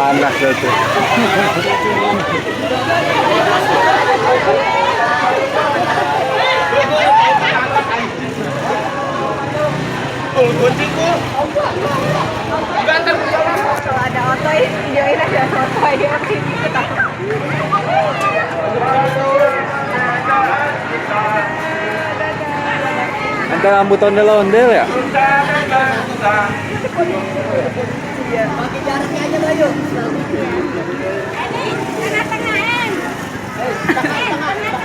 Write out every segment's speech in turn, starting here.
panas itu. Kalau ada otoy, videoin ada otoy ikut aku. Antara rambut ondel-ondel ya? Pakai jaraknya aja Bayu.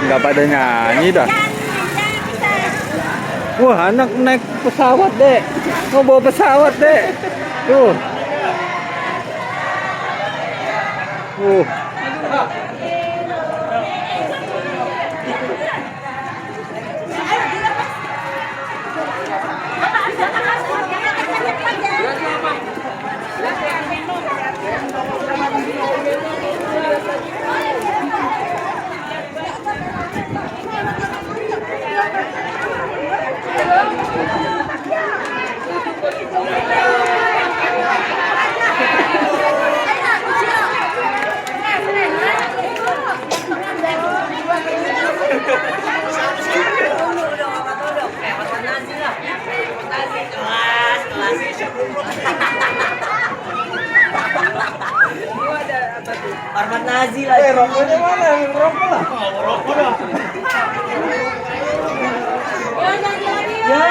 Nggak pada nyanyi dah. Wah, anak naik pesawat dek. Mau bawa pesawat dek. Tuh. Arman Nazi lagi. Rokoknya mana? Rokok lah. Rokok dong. Ya,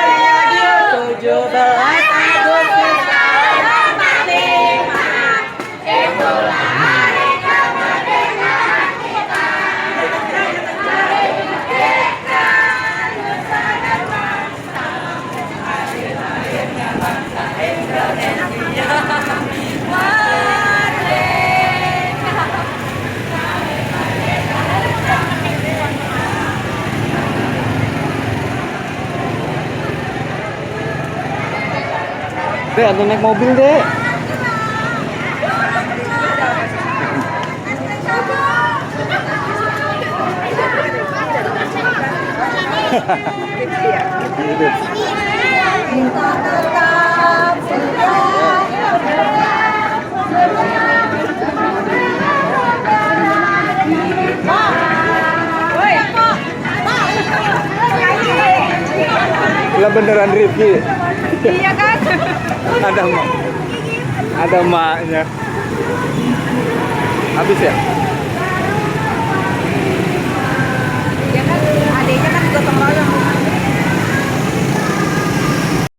17 Agustus tahun 45. Itulah hari kemerdekaan kita. Merdeka, nusa dan bangsa. Hari lahirnya bangsa Indonesia. Dek, atau naik mobil dek. Kita tetap Lah beneran Rifki. Iya kan? Ada mak. Ada maknya. Habis ya?